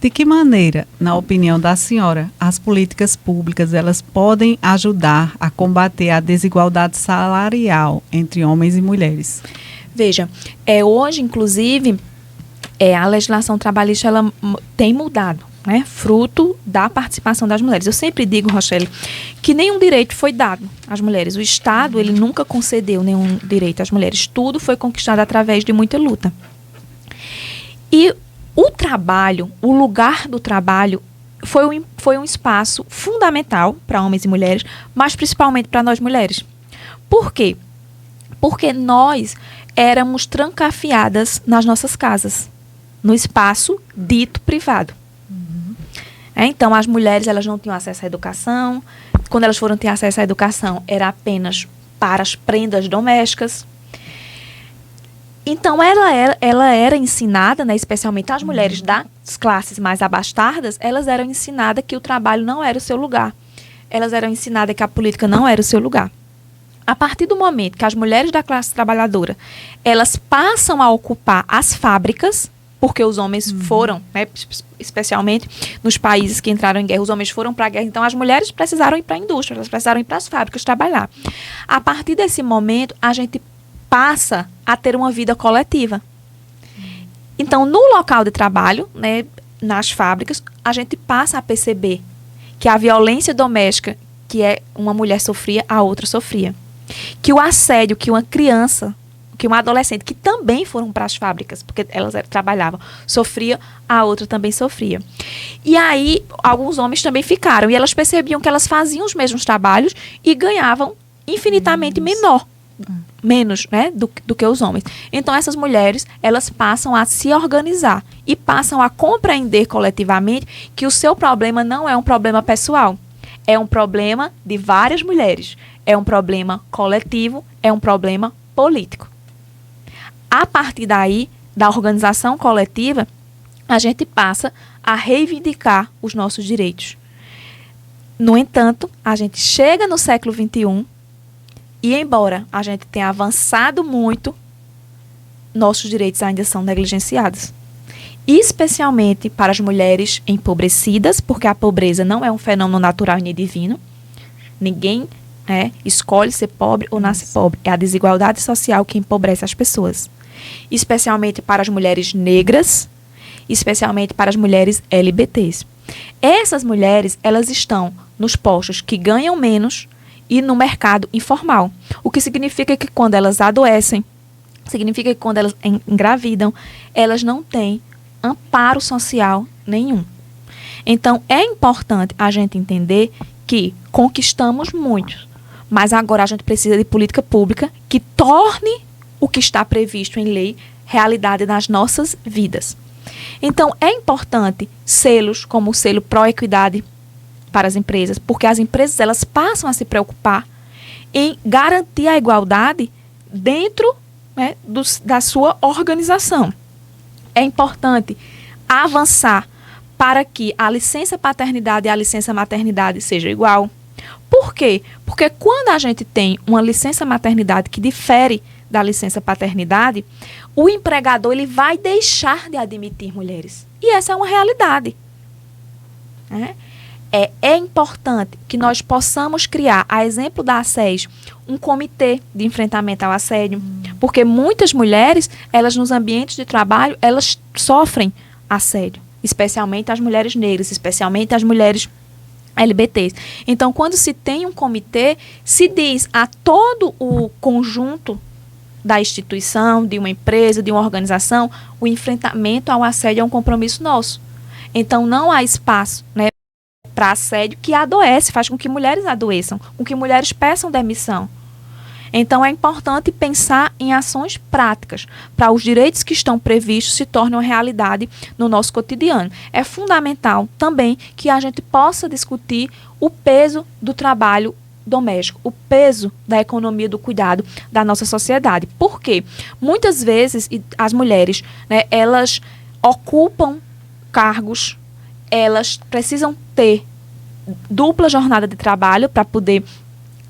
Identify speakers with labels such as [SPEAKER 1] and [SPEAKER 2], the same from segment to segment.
[SPEAKER 1] De que maneira, na opinião da senhora, as políticas públicas elas podem ajudar a combater a desigualdade salarial entre homens e mulheres?
[SPEAKER 2] Veja, hoje, inclusive, a legislação trabalhista ela tem mudado, né, fruto da participação das mulheres. Eu sempre digo, Rochelle, que nenhum direito foi dado às mulheres. O Estado ele nunca concedeu nenhum direito às mulheres. Tudo foi conquistado através de muita luta. E o trabalho, o lugar do trabalho, foi um espaço fundamental para homens e mulheres, mas principalmente para nós mulheres. Por quê? Porque nós éramos trancafiadas nas nossas casas, no espaço dito privado. Então, as mulheres elas não tinham acesso à educação. Quando elas foram ter acesso à educação, era apenas para as prendas domésticas. Então, ela era ensinada, né, especialmente as mulheres das classes mais abastadas, elas eram ensinadas que o trabalho não era o seu lugar. Elas eram ensinadas que a política não era o seu lugar. A partir do momento que as mulheres da classe trabalhadora, elas passam a ocupar as fábricas, porque os homens foram, né, especialmente nos países que entraram em guerra, os homens foram para a guerra, então as mulheres precisaram ir para a indústria, elas precisaram ir para as fábricas trabalhar. A partir desse momento, a gente passa a ter uma vida coletiva. Então, no local de trabalho, né, nas fábricas, a gente passa a perceber que a violência doméstica que uma mulher sofria, a outra sofria. Que o assédio que uma criança, que uma adolescente, que também foram para as fábricas, porque elas trabalhavam, sofria, a outra também sofria. E aí, alguns homens também ficaram, e elas percebiam que elas faziam os mesmos trabalhos e ganhavam infinitamente menos, né, do que os homens. Então, essas mulheres, elas passam a se organizar e passam a compreender coletivamente que o seu problema não é um problema pessoal, é um problema de várias mulheres, é um problema coletivo, é um problema político. A partir daí, da organização coletiva, a gente passa a reivindicar os nossos direitos. No entanto, a gente chega no século XXI e, embora a gente tenha avançado muito, nossos direitos ainda são negligenciados. Especialmente para as mulheres empobrecidas, porque a pobreza não é um fenômeno natural e nem divino. Ninguém escolhe ser pobre ou nasce pobre. É a desigualdade social que empobrece as pessoas. Especialmente para as mulheres negras, especialmente para as mulheres LGBTs. Essas mulheres, elas estão nos postos que ganham menos e no mercado informal. O que significa que quando elas adoecem, significa que quando elas engravidam, elas não têm amparo social nenhum. Então, é importante a gente entender que conquistamos muito, mas agora a gente precisa de política pública que torne o que está previsto em lei realidade nas nossas vidas. Então, é importante selos como o selo Pró-Equidade para as empresas, porque as empresas elas passam a se preocupar em garantir a igualdade dentro, né, da sua organização. É importante avançar para que a licença paternidade e a licença maternidade seja igual. Por quê? Porque quando a gente tem uma licença maternidade que difere da licença paternidade, o empregador ele vai deixar de admitir mulheres. E essa é uma realidade. É importante que nós possamos criar, a exemplo da ASSES, um comitê de enfrentamento ao assédio, porque muitas mulheres, elas nos ambientes de trabalho, elas sofrem assédio, especialmente as mulheres negras, especialmente as mulheres LGBTs. Então, quando se tem um comitê, se diz a todo o conjunto da instituição, de uma empresa, de uma organização, o enfrentamento ao assédio é um compromisso nosso. Então, não há espaço, né, para assédio que adoece, faz com que mulheres adoeçam, com que mulheres peçam demissão. Então, é importante pensar em ações práticas para os direitos que estão previstos se tornem uma realidade no nosso cotidiano. É fundamental também que a gente possa discutir o peso do trabalho doméstico, o peso da economia do cuidado da nossa sociedade. Por quê? Muitas vezes as mulheres, né, elas ocupam cargos, elas precisam ter dupla jornada de trabalho para poder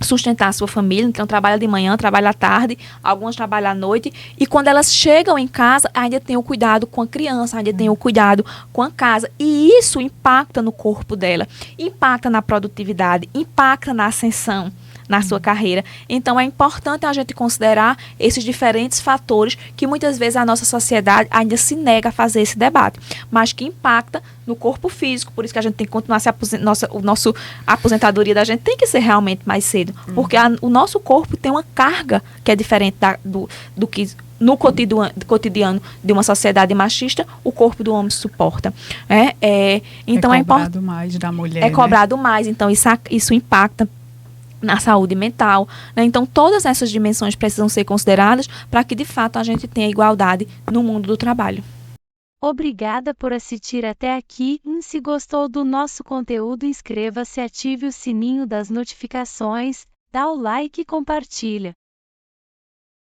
[SPEAKER 2] sustentar a sua família, então trabalha de manhã, trabalha à tarde, algumas trabalham à noite, e quando elas chegam em casa, ainda tem o cuidado com a criança, ainda tem o cuidado com a casa, e isso impacta no corpo dela, impacta na produtividade, impacta na ascensão na sua carreira. Então é importante a gente considerar esses diferentes fatores que muitas vezes a nossa sociedade ainda se nega a fazer esse debate, mas que impacta no corpo físico. Por isso que a gente tem que continuar a aposentadoria da gente tem que ser realmente mais cedo, porque o nosso corpo tem uma carga que é diferente do que no cotidiano de uma sociedade machista, o corpo do homem suporta. Então
[SPEAKER 1] é cobrado mais da mulher.
[SPEAKER 2] É cobrado mais, então isso impacta na saúde mental, né? Então, todas essas dimensões precisam ser consideradas para que, de fato, a gente tenha igualdade no mundo do trabalho.
[SPEAKER 3] Obrigada por assistir até aqui. Se gostou do nosso conteúdo, inscreva-se, ative o sininho das notificações, dá o like e compartilha.